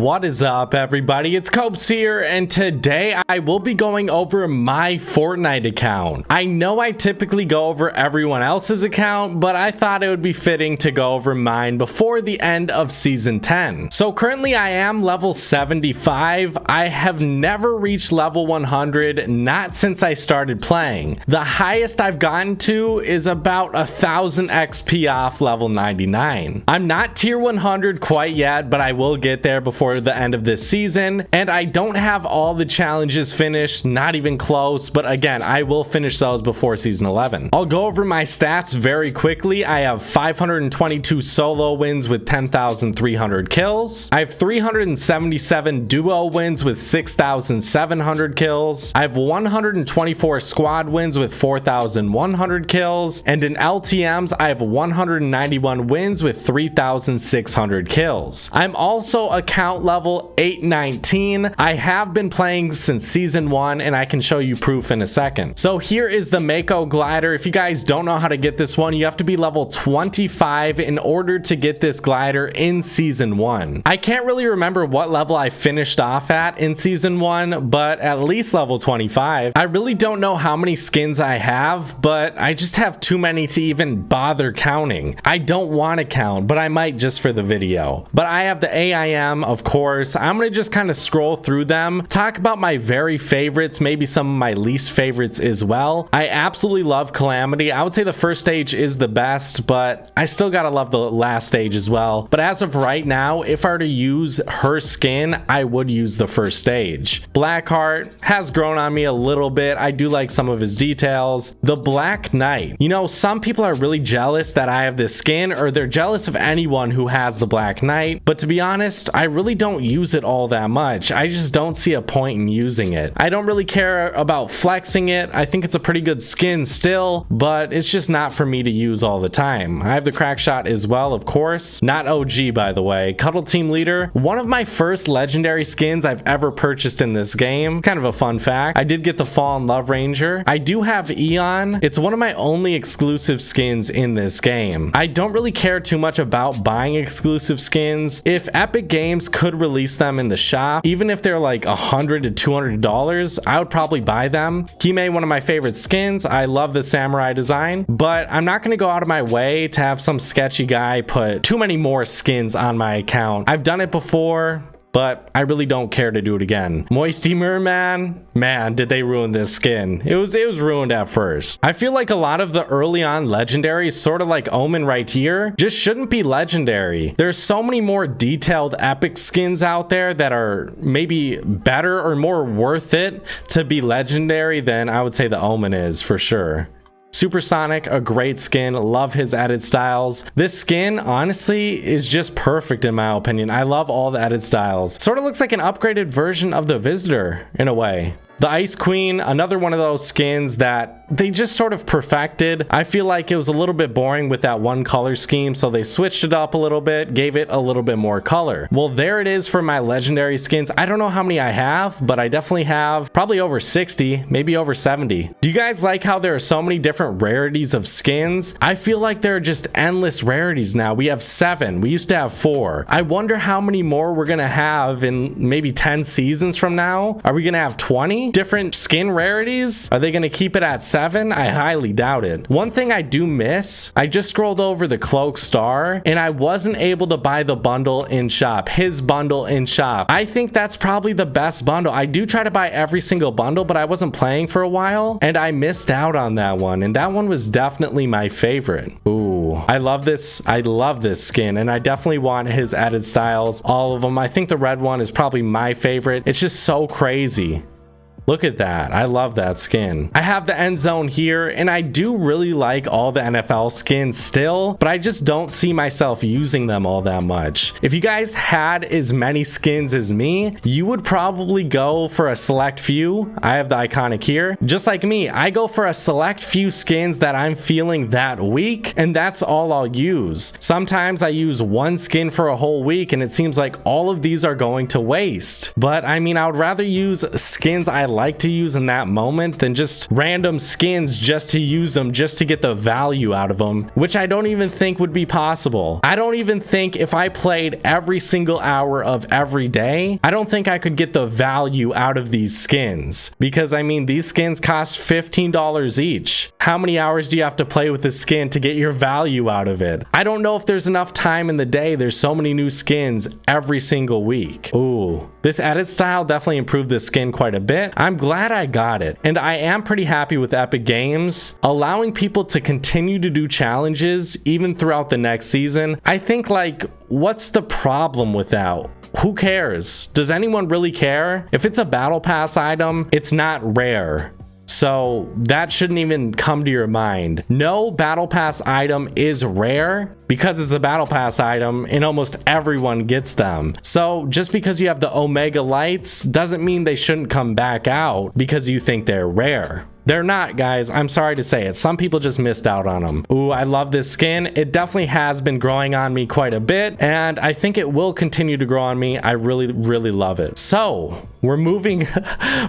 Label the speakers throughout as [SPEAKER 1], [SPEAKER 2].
[SPEAKER 1] What is up, everybody? It's Copes here, and today I will be going over my Fortnite account. I know I typically go over everyone else's account, but I thought it would be fitting to go over mine before the end of Season 10. So currently I am level 75. I have never reached level 100, not since I started playing. The highest I've gotten to is about 1,000 XP off level 99. I'm not tier 100 quite yet, but I will get there before the end of this season, and I don't have all the challenges finished, not even close, but again, I will finish those before season 11. I'll go over my stats very quickly. I have 522 solo wins with 10,300 kills. I have 377 duo wins with 6,700 kills. I have 124 squad wins with 4,100 kills, and in LTMs I have 191 wins with 3,600 kills. I'm also account level 819. I have been playing since season 1, and I can show you proof in a second. So here is the Mako glider. If you guys don't know how to get this one, you have to be level 25 in order to get this glider in season 1. I can't really remember what level I finished off at in season 1, but at least level 25. I really don't know how many skins I have, but I just have too many to even bother counting. I don't want to count, but I might just for the video. But I have the AIM, of course. I'm gonna just kind of scroll through them, talk about my very favorites, maybe some of my least favorites as well. I absolutely love Calamity. I would say the first stage is the best, but I still gotta love the last stage as well. But as of right now, if I were to use her skin, I would use the first stage. Blackheart has grown on me a little bit. I do like some of his details. The Black Knight. You know, some people are really jealous that I have this skin, or they're jealous of anyone who has the Black Knight, but to be honest, I really don't use it all that much. I just don't see a point in using it. I don't really care about flexing it. I think it's a pretty good skin still, but it's just not for me to use all the time. I have the crack shot as well, of course. Not OG, by the way. Cuddle Team Leader, one of my first legendary skins I've ever purchased in this game. Kind of a fun fact. I did get the Fallen Love Ranger. I do have Eon. It's one of my only exclusive skins in this game. I don't really care too much about buying exclusive skins. If Epic Games could release them in the shop, even if they're like $100 to $200, I would probably buy them. Hime, one of my favorite skins. I love the samurai design, but I'm not going to go out of my way to have some sketchy guy put too many more skins on my account. I've done it before, but I really don't care to do it again. Moisty Merman, man, did they ruin this skin. It was ruined at first. I feel like a lot of the early on legendaries, sort of like Omen right here, just shouldn't be legendary. There's so many more detailed epic skins out there that are maybe better or more worth it to be legendary than I would say the Omen is, for sure. Supersonic, a great skin. Love his edit styles. This skin honestly is just perfect in my opinion. I love all the edit styles. Sort of looks like an upgraded version of the Visitor in a way. The Ice Queen, another one of those skins that they just sort of perfected. I feel like it was a little bit boring with that one color scheme, so they switched it up a little bit, gave it a little bit more color. Well, there it is for my legendary skins. I don't know how many I have, but I definitely have probably over 60, maybe over 70. Do you guys like how there are so many different rarities of skins? I feel like there are just endless rarities now. We have 7. We used to have 4. I wonder how many more we're gonna have in maybe 10 seasons from now. Are we gonna have 20 different skin rarities? Are they gonna keep it at 7? I highly doubt it. One thing I do miss, I just scrolled over the Cloak Star and I wasn't able to buy the bundle in shop, his bundle in shop. I think that's probably the best bundle. I do try to buy every single bundle, but I wasn't playing for a while and I missed out on that one, and that one was definitely my favorite. Ooh, I love this. I love this skin, and I definitely want his added styles, all of them. I think the red one is probably my favorite. It's just so crazy. Look at that. I love that skin. I have the end zone here, and I do really like all the NFL skins still, but I just don't see myself using them all that much. If you guys had as many skins as me, you would probably go for a select few. I have the iconic here. Just like me, I go for a select few skins that I'm feeling that week, and that's all I'll use. Sometimes I use one skin for a whole week, and it seems like all of these are going to waste. But I mean, I would rather use skins I like to use in that moment than just random skins just to use them, just to get the value out of them, which I don't even think would be possible. I don't even think if I played every single hour of every day, I don't think I could get the value out of these skins, because I mean, these skins cost $15 each. How many hours do you have to play with this skin to get your value out of it? I don't know if there's enough time in the day. There's so many new skins every single week. Ooh, this edit style definitely improved this skin quite a bit. I'm glad I got it, and I am pretty happy with Epic Games allowing people to continue to do challenges even throughout the next season. I think, like, what's the problem with that? Who cares? Does anyone really care? If it's a battle pass item, it's not rare. So that shouldn't even come to your mind. No battle pass item is rare because it's a battle pass item and almost everyone gets them. So just because you have the Omega lights doesn't mean they shouldn't come back out because you think they're rare. They're not, guys. I'm sorry to say it. Some people just missed out on them. Ooh, I love this skin. It definitely has been growing on me quite a bit, and I think it will continue to grow on me. I really, really love it. So we're moving,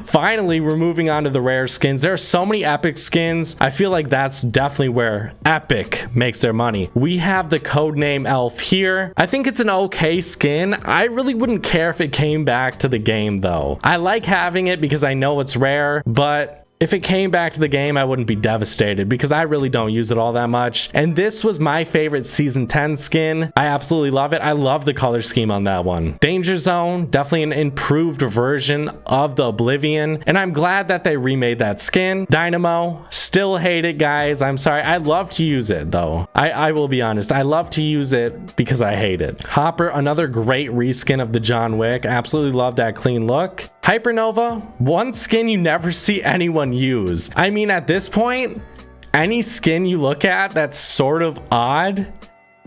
[SPEAKER 1] finally, we're moving on to the rare skins. There are so many epic skins. I feel like that's definitely where Epic makes their money. We have the codename Elf here. I think it's an okay skin. I really wouldn't care if it came back to the game though. I like having it because I know it's rare, but if it came back to the game, I wouldn't be devastated because I really don't use it all that much. And this was my favorite season 10 skin. I absolutely love it. I love the color scheme on that one. Danger Zone, definitely an improved version of the Oblivion. And I'm glad that they remade that skin. Dynamo, still hate it, guys. I'm sorry. I love to use it though. I will be honest. I love to use it because I hate it. Hopper, another great reskin of the John Wick. Absolutely love that clean look. Hypernova, one skin you never see anyone use. I mean, at this point, any skin you look at that's sort of odd,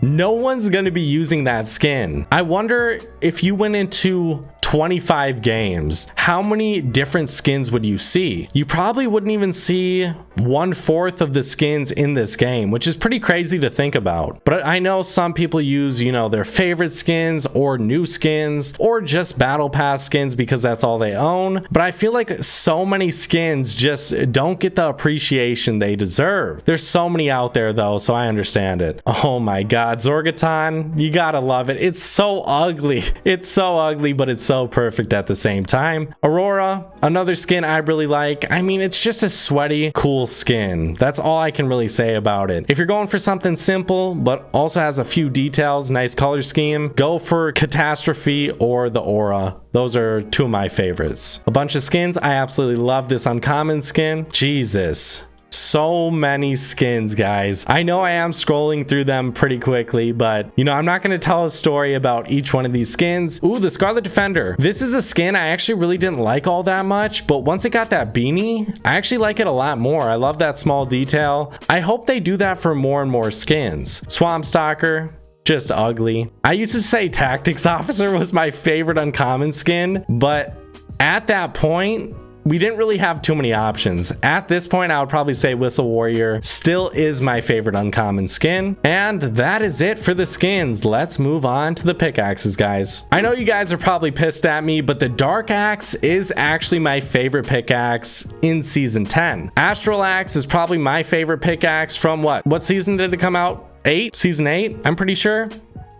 [SPEAKER 1] no one's going to be using that skin. I wonder if you went into 25 games, how many different skins would you see? You probably wouldn't even see 1/4 of the skins in this game, which is pretty crazy to think about. But I know some people use, you know, their favorite skins or new skins or just battle pass skins because that's all they own. But I feel like so many skins just don't get the appreciation they deserve. There's so many out there though, so I understand it. Oh my god, Zorgoton, you gotta love it. It's so ugly. It's so ugly, but it's so perfect at the same time. Aurora, another skin I really like. I mean, it's just a sweaty, cool skin. That's all I can really say about it. If you're going for something simple, but also has a few details, nice color scheme, go for Catastrophe or the Aura. Those are two of my favorites. A bunch of skins. I absolutely love this uncommon skin. Jesus. So many skins, guys. I know I am scrolling through them pretty quickly, but you know, I'm not going to tell a story about each one of these skins. Ooh, the Scarlet Defender. This is a skin I actually really didn't like all that much, but once it got that beanie, I actually like it a lot more. I love that small detail. I hope they do that for more and more skins. Swamp Stalker, just ugly. I used to say Tactics Officer was my favorite uncommon skin, but at that point, we didn't really have too many options. At this point, I would probably say Whistle Warrior still is my favorite uncommon skin. And that is it for the skins. Let's move on to the pickaxes, guys. I know you guys are probably pissed at me, but the Dark Axe is actually my favorite pickaxe in Season 10. Astral Axe is probably my favorite pickaxe from what season did it come out? 8? Season 8, I'm pretty sure.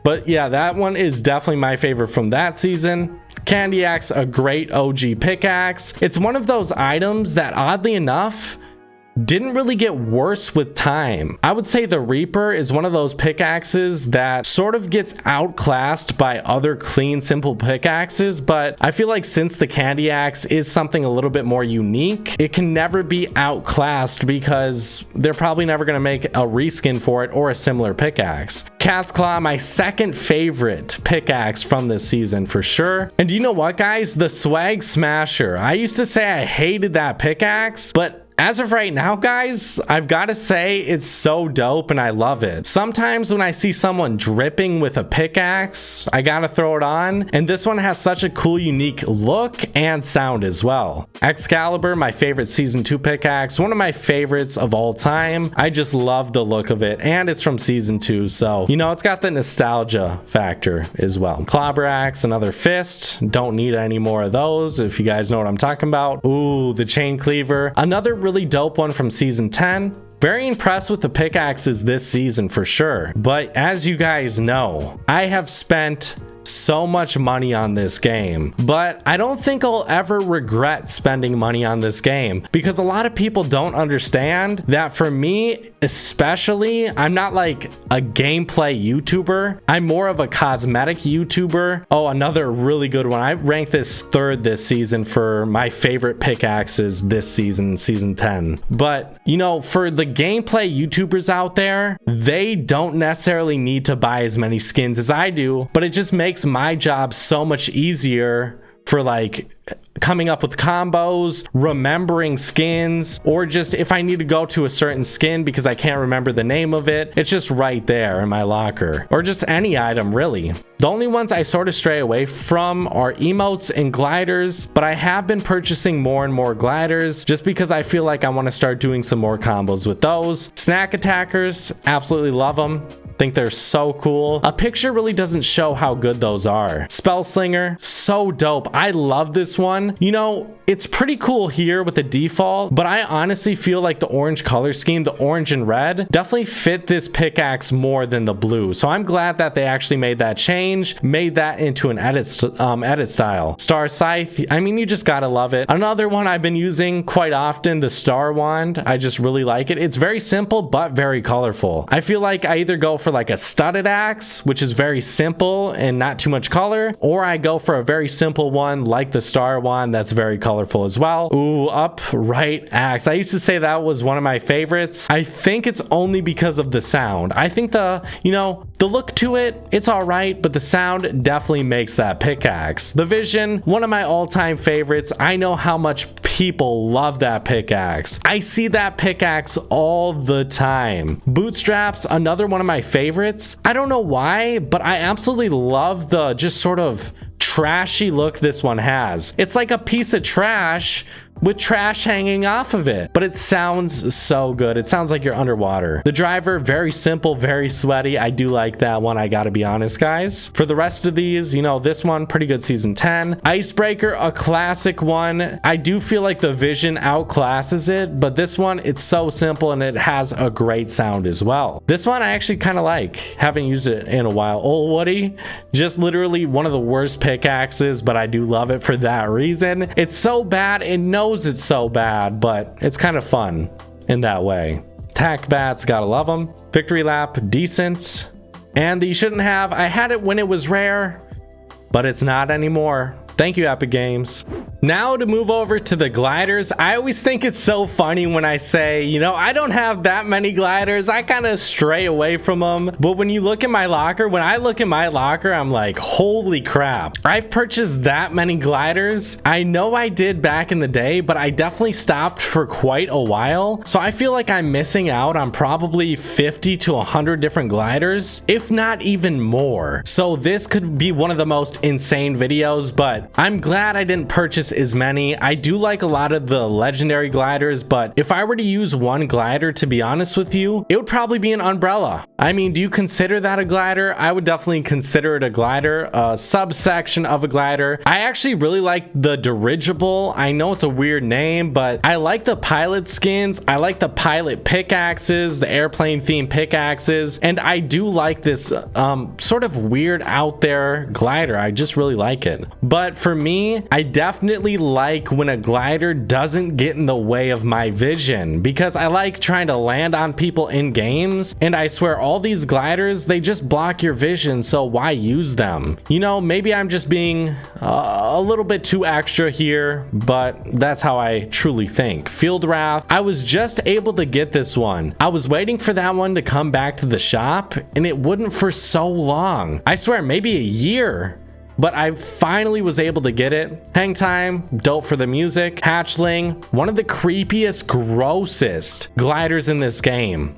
[SPEAKER 1] But yeah, that one is definitely my favorite from that season. Candy Axe, a great OG pickaxe. It's one of those items that, oddly enough, didn't really get worse with time. I would say the Reaper is one of those pickaxes that sort of gets outclassed by other clean, simple pickaxes, but I feel like since the Candy Axe is something a little bit more unique, it can never be outclassed because they're probably never going to make a reskin for it or a similar pickaxe. Cat's Claw, my second favorite pickaxe from this season for sure. And you know what, guys? The Swag Smasher. I used to say I hated that pickaxe, but as of right now, guys, I've got to say it's so dope and I love it. Sometimes when I see someone dripping with a pickaxe, I gotta throw it on. And this one has such a cool, unique look and sound as well. Excalibur, my favorite season 2 pickaxe, one of my favorites of all time. I just love the look of it, and it's from season 2, so you know, it's got the nostalgia factor as well. Clobber axe, another fist, don't need any more of those if you guys know what I'm talking about. Ooh, the chain cleaver, another really dope one from season 10. Very impressed with the pickaxes this season for sure, but as you guys know, I have spent so much money on this game, but I don't think I'll ever regret spending money on this game, because a lot of people don't understand that for me especially, I'm not like a gameplay YouTuber, I'm more of a cosmetic YouTuber. Oh, another really good one, I ranked this 3rd this season for my favorite pickaxes this season, season 10. But you know, for the gameplay YouTubers out there, they don't necessarily need to buy as many skins as I do, but it just makes my job so much easier for like coming up with combos, remembering skins, or just if I need to go to a certain skin because I can't remember the name of it, it's just right there in my locker, or just any item really. The only ones I sort of stray away from are emotes and gliders, but I have been purchasing more and more gliders just because I feel like I want to start doing some more combos with those. Snack attackers, absolutely love them. Think they're so cool. A picture really doesn't show how good those are. Spell Slinger, so dope. I love this one. You know, it's pretty cool here with the default, but I honestly feel like the orange color scheme, the orange and red, definitely fit this pickaxe more than the blue. So I'm glad that they actually made that change, made that into an edit style. Star Scythe, I mean, you just gotta love it. Another one I've been using quite often, the Star Wand. I just really like it. It's very simple, but very colorful. I feel like I either go for like a studded axe, which is very simple and not too much color, or I go for a very simple one like the Star Wand that's very colorful as well. Ooh, upright axe. I used to say that was one of my favorites. I think it's only because of the sound. I think the look to it, it's all right, but the sound definitely makes that pickaxe. The Vision, one of my all-time favorites. I know how much people love that pickaxe. I see that pickaxe all the time. Bootstraps, another one of my favorites. I don't know why, but I absolutely love the just sort of trashy look this one has. It's like a piece of trash with trash hanging off of it, but it sounds so good. It sounds like you're underwater. The Driver, very simple, very sweaty. I do like that one, I gotta be honest, guys. For the rest of these, you know, this one, pretty good season 10. Icebreaker, a classic one. I do feel like the Vision outclasses it, but this one, it's so simple and it has a great sound as well. This one I actually kind of like. Haven't used it in a while. Old Woody, just literally one of the worst pickaxes, but I do love it for that reason. It's so bad, it knows it's so bad, but it's kind of fun in that way. Tack Bats, gotta love them. Victory Lap, decent. And the Shouldn't Have, I had it when it was rare, but it's not anymore. Thank you, Epic Games. Now to move over to the gliders. I always think it's so funny when I say, you know, I don't have that many gliders. I kind of stray away from them. But when you look at my locker, when I look at my locker, I'm like, holy crap. I've purchased that many gliders. I know I did back in the day, but I definitely stopped for quite a while. So I feel like I'm missing out on probably 50 to 100 different gliders, if not even more. So this could be one of the most insane videos, but I'm glad I didn't purchase as many. I do like a lot of the legendary gliders, but if I were to use one glider, to be honest with you, it would probably be an umbrella. I mean, do you consider that a glider? I would definitely consider it a glider, a subsection of a glider. I actually really like the dirigible. I know it's a weird name, but I like the pilot skins. I like the pilot pickaxes, the airplane themed pickaxes, and I do like this sort of weird out there glider. I just really like it. But for me, I definitely like when a glider doesn't get in the way of my vision, because I like trying to land on people in games, and I swear all these gliders, they just block your vision, so why use them? You know, maybe I'm just being a little bit too extra here, but that's how I truly think. Field Wrath, I was just able to get this one. I was waiting for that one to come back to the shop, and it wouldn't for so long. I swear, maybe a year. But I finally was able to get it. Hang Time, dope for the music. Hatchling, one of the creepiest, grossest gliders in this game.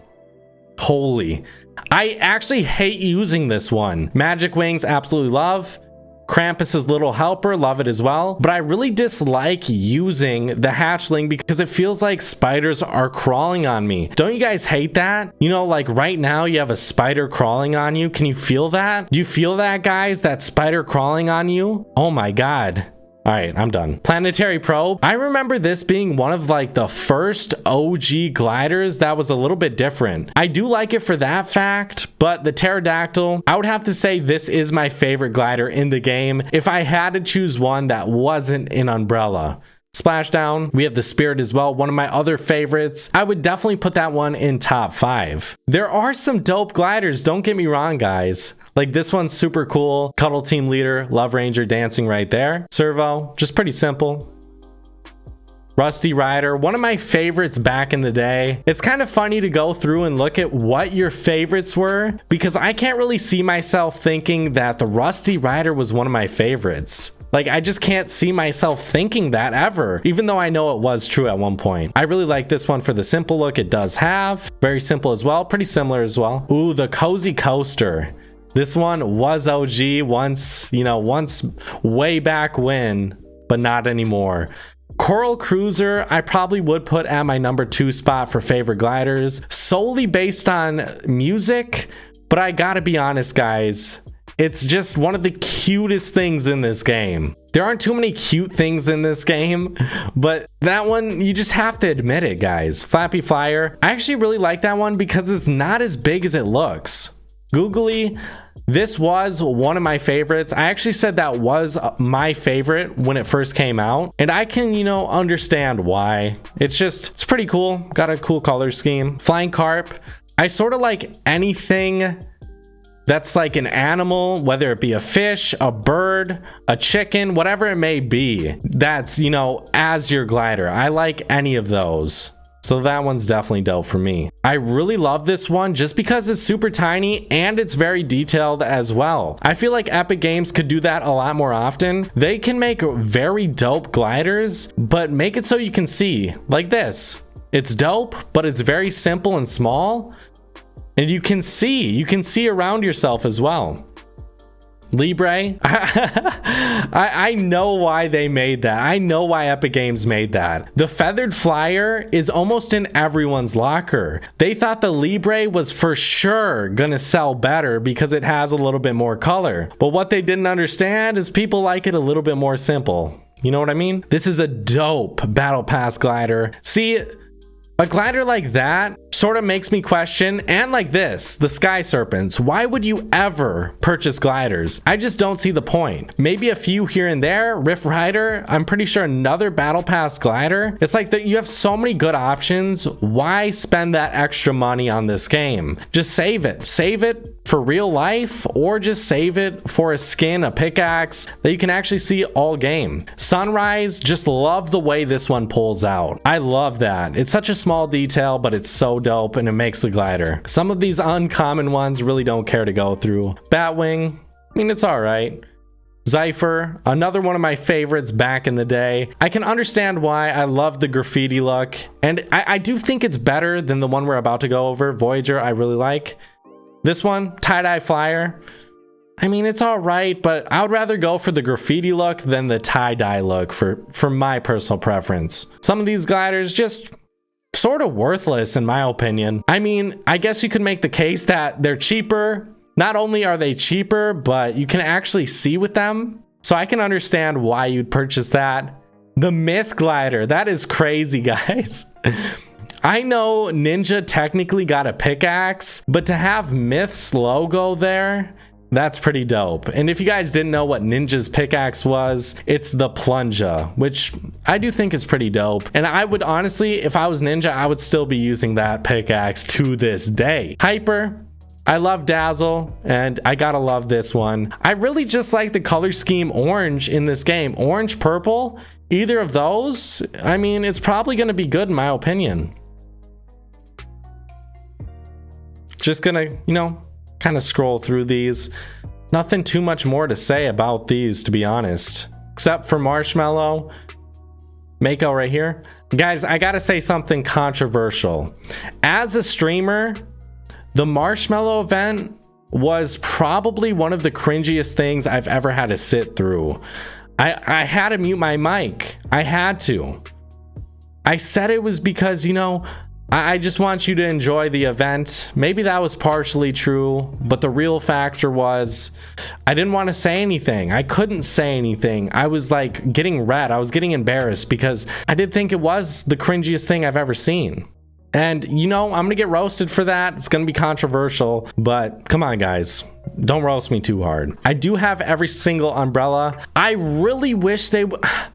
[SPEAKER 1] Holy. I actually hate using this one. Magic Wings, absolutely love. Krampus's little helper, love it as well. But I really dislike using the hatchling because it feels like spiders are crawling on me. Don't you guys hate that? You know, like right now you have a spider crawling on you. Can you feel that? Do you feel that, guys? That spider crawling on you? Oh my God. All right, I'm done. Planetary probe. I remember this being one of like the first OG gliders that was a little bit different. I do like it for that fact, but the pterodactyl, I would have to say this is my favorite glider in the game if I had to choose one that wasn't an umbrella. Splashdown. We have the Spirit as well, one of my other favorites. I would definitely put that one in top 5. There are some dope gliders, don't get me wrong, guys. Like this one's super cool. Cuddle Team Leader, Love Ranger dancing right there. Servo, just pretty simple. Rusty Rider, one of my favorites back in the day. It's kind of funny to go through and look at what your favorites were because I can't really see myself thinking that the Rusty Rider was one of my favorites. Like, I just can't see myself thinking that ever, even though I know it was true at one point. I really like this one for the simple look it does have. Very simple as well, pretty similar as well. Ooh, the Cozy Coaster. This one was OG once, you know, once way back when, but not anymore. Coral Cruiser, I probably would put at my number 2 spot for favorite gliders, solely based on music, but I gotta be honest, guys. It's just one of the cutest things in this game. There aren't too many cute things in this game, but that one, you just have to admit it, guys. Flappy Flyer. I actually really like that one because it's not as big as it looks. Googly, this was one of my favorites. I actually said that was my favorite when it first came out, and I can, you know, understand why. It's pretty cool. Got a cool color scheme. Flying Carp. I sort of like anything that's like an animal, whether it be a fish, a bird, a chicken, whatever it may be, that's, you know, as your glider. I like any of those. So that one's definitely dope for me. I really love this one just because it's super tiny and it's very detailed as well. I feel like Epic Games could do that a lot more often. They can make very dope gliders, but make it so you can see like this. It's dope, but it's very simple and small. And you can see around yourself as well. Libre. I know why they made that. I know why Epic Games made that. The Feathered Flyer is almost in everyone's locker. They thought the Libre was for sure gonna sell better because it has a little bit more color. But what they didn't understand is people like it a little bit more simple. You know what I mean? This is a dope Battle Pass glider. See, a glider like that sort of makes me question, and like this, the Sky Serpents. Why would you ever purchase gliders? I just don't see the point. Maybe a few here and there. Rift Rider, I'm pretty sure another Battle Pass glider. It's like that you have so many good options. Why spend that extra money on this game? Just save it. Save it for real life, or just save it for a skin, a pickaxe that you can actually see all game. Sunrise, just love the way this one pulls out. I love that. It's such a small detail, but it's so dope and it makes the glider. Some of these uncommon ones really don't care to go through. Batwing, I mean, it's all right. Zypher, another one of my favorites back in the day. I can understand why. I love the graffiti look, and I do think it's better than the one we're about to go over. Voyager, I really like. This one, Tie-Dye Flyer, I mean, it's all right, but I would rather go for the graffiti look than the tie-dye look for my personal preference. Some of these gliders just sort of worthless in my opinion. I mean, I guess you could make the case that they're cheaper. Not only are they cheaper, but you can actually see with them. So I can understand why you'd purchase that. The Myth glider, that is crazy, guys. I know Ninja technically got a pickaxe, but to have Myth's logo there, that's pretty dope. And if you guys didn't know what Ninja's pickaxe was, it's the Plunger, which I do think is pretty dope. And I would honestly, if I was Ninja, I would still be using that pickaxe to this day. Hyper, I love Dazzle, and I gotta love this one. I really just like the color scheme orange in this game. Orange, purple, either of those, I mean, it's probably gonna be good in my opinion. Just gonna, you know, kind of scroll through these. Nothing too much more to say about these, to be honest, except for Marshmallow. Mako right here. Guys, I gotta say something controversial. As a streamer, the Marshmallow event was probably one of the cringiest things I've ever had to sit through. I had to mute my mic. I had to. I said it was because, you know, I just want you to enjoy the event. Maybe that was partially true, but the real factor was I didn't want to say anything. I couldn't say anything. I was like getting red. I was getting embarrassed because I did think it was the cringiest thing I've ever seen. And, you know, I'm gonna get roasted for that. It's gonna be controversial, but come on, guys. Don't roast me too hard. I do have every single umbrella. I really wish they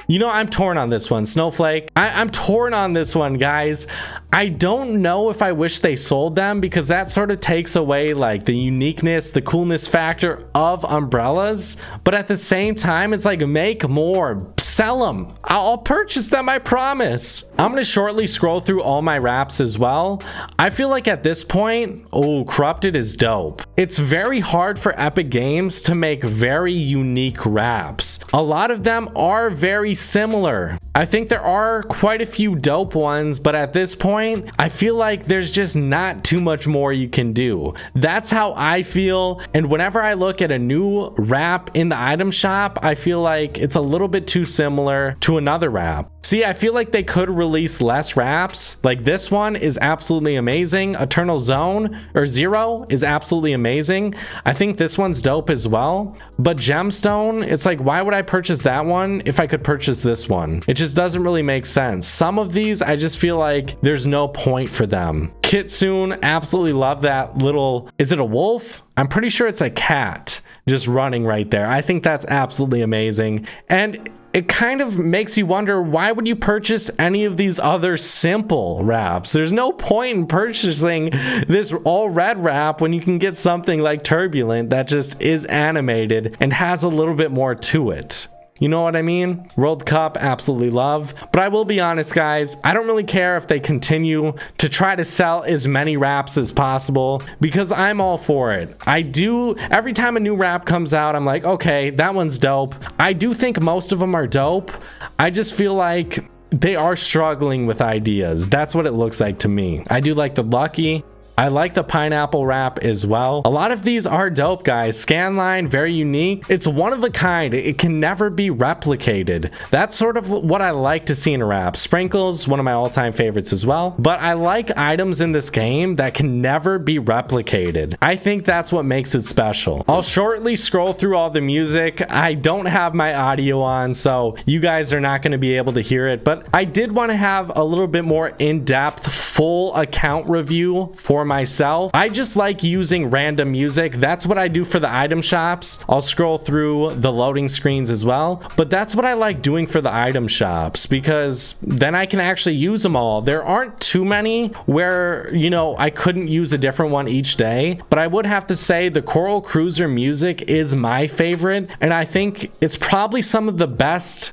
[SPEAKER 1] you know, I'm torn on this one, Snowflake. I'm torn on this one, guys. I don't know if I wish they sold them, because that sort of takes away like the uniqueness, the coolness factor of umbrellas. But at the same time, it's like, make more, sell them. I'll purchase them, I promise. I'm gonna shortly scroll through all my wraps as well. I feel like at this point, oh, Corrupted is dope. It's very hard for Epic Games to make very unique wraps. A lot of them are very similar. I think there are quite a few dope ones, but at this point, I feel like there's just not too much more you can do. That's how I feel. And whenever I look at a new wrap in the item shop, I feel like it's a little bit too similar to another wrap. See, I feel like they could release less wraps. Like this one is absolutely amazing. Eternal Zone or Zero is absolutely amazing. I think this one's dope as well. But Gemstone, it's like, why would I purchase that one if I could purchase this one? It just doesn't really make sense. Some of these, I just feel like there's no point for them. Kitsune, absolutely love that little, is it a wolf? I'm pretty sure it's a cat just running right there. I think that's absolutely amazing. And it kind of makes you wonder, why would you purchase any of these other simple wraps? There's no point in purchasing this all red wrap when you can get something like Turbulent that just is animated and has a little bit more to it. You know what I mean? World Cup, absolutely love. But I will be honest, guys, I don't really care if they continue to try to sell as many wraps as possible, because I'm all for it. I do, every time a new wrap comes out, I'm like, okay, that one's dope. I do think most of them are dope. I just feel like they are struggling with ideas. That's what it looks like to me. I do like the Lucky. I like the pineapple wrap as well. A lot of these are dope, guys. Scanline, very unique. It's one of a kind. It can never be replicated. That's sort of what I like to see in a wrap. Sprinkles, one of my all-time favorites as well. But I like items in this game that can never be replicated. I think that's what makes it special. I'll shortly scroll through all the music. I don't have my audio on, so you guys are not going to be able to hear it. But I did want to have a little bit more in-depth, full account review for myself. I just like using random music. That's what I do for the item shops. I'll scroll through the loading screens as well, but that's what I like doing for the item shops, because then I can actually use them all. There aren't too many where, you know, I couldn't use a different one each day, but I would have to say the Coral Cruiser music is my favorite, and I think it's probably some of the best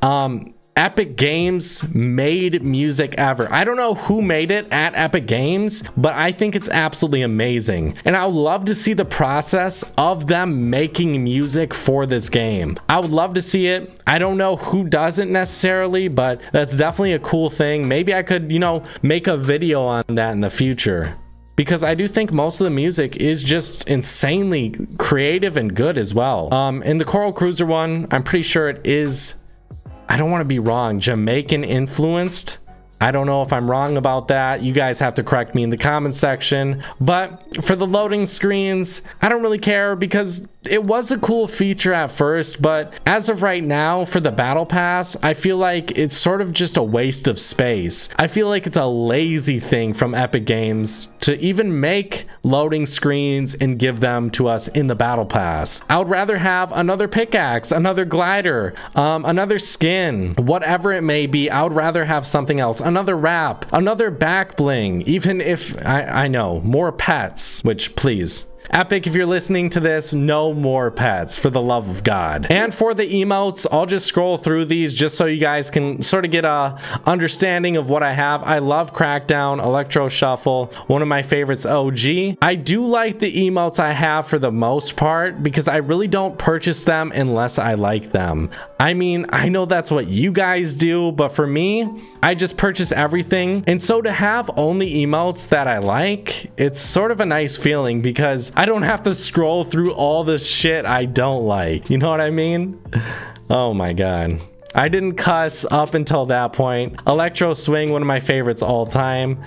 [SPEAKER 1] Epic Games made music ever. I don't know who made it at Epic Games, but I think it's absolutely amazing. And I would love to see the process of them making music for this game. I would love to see it. I don't know who doesn't necessarily, but that's definitely a cool thing. Maybe I could, you know, make a video on that in the future, because I do think most of the music is just insanely creative and good as well. In the Coral Cruiser one, I'm pretty sure it is, I don't want to be wrong, Jamaican influenced. I don't know if I'm wrong about that. You guys have to correct me in the comments section. But for the loading screens, I don't really care, because it was a cool feature at first, but as of right now for the battle pass, I feel like it's sort of just a waste of space. I feel like it's a lazy thing from Epic Games to even make loading screens and give them to us in the battle pass. I would rather have another pickaxe, another glider, another skin, whatever it may be. I would rather have something else, another wrap, another back bling, even if I know more pets, which please, Epic, if you're listening to this, no more pets, for the love of God. And for the emotes, I'll just scroll through these just so you guys can sort of get a understanding of what I have. I love Crackdown, Electro Shuffle, one of my favorites, OG. I do like the emotes I have for the most part, because I really don't purchase them unless I like them. I mean, I know that's what you guys do, but for me, I just purchase everything. And so to have only emotes that I like, it's sort of a nice feeling because I don't have to scroll through all the shit I don't like. You know what I mean? Oh my god. I didn't cuss up until that point. Electro Swing, one of my favorites all time.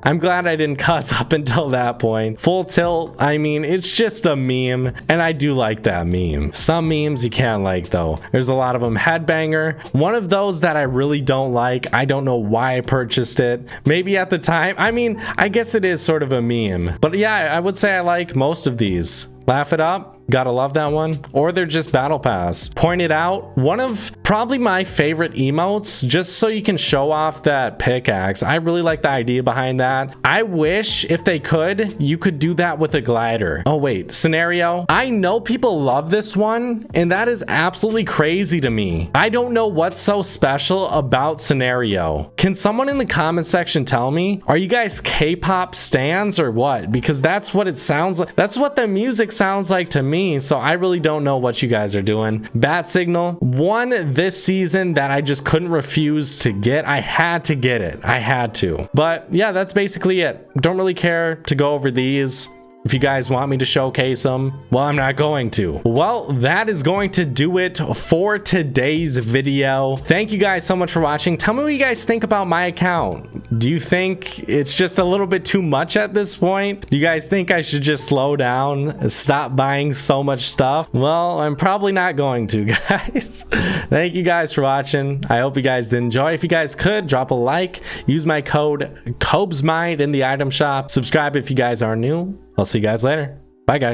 [SPEAKER 1] I'm glad I didn't cuss up until that point. Full Tilt, I mean, it's just a meme, and I do like that meme. Some memes you can't like though. There's a lot of them. Headbanger, one of those that I really don't like. I don't know why I purchased it. Maybe at the time, I mean, I guess it is sort of a meme. But yeah, I would say I like most of these. Laugh It Up, gotta love that one. Or they're just battle pass. Point It Out, one of probably my favorite emotes, just so you can show off that pickaxe. I really like the idea behind that. I wish if they could, you could do that with a glider. Oh wait, scenario. I know people love this one, and that is absolutely crazy to me. I don't know what's so special about scenario. Can someone in the comment section tell me? Are you guys K-pop stans or what? Because that's what it sounds like. That's what the music sounds like to me, so I really don't know what you guys are doing. Bat Signal, one this season that I just couldn't refuse to get. I had to get it. I had to. But yeah, that's basically it. Don't really care to go over these. If you guys want me to showcase them, well, I'm not going to. Well, that is going to do it for today's video. Thank you guys so much for watching. Tell me what you guys think about my account. Do you think it's just a little bit too much at this point? Do you guys think I should just slow down and stop buying so much stuff? Well, I'm probably not going to, guys. Thank you guys for watching. I hope you guys did enjoy. If you guys could, drop a like. Use my code COBESMIND in the item shop. Subscribe if you guys are new. I'll see you guys later. Bye, guys.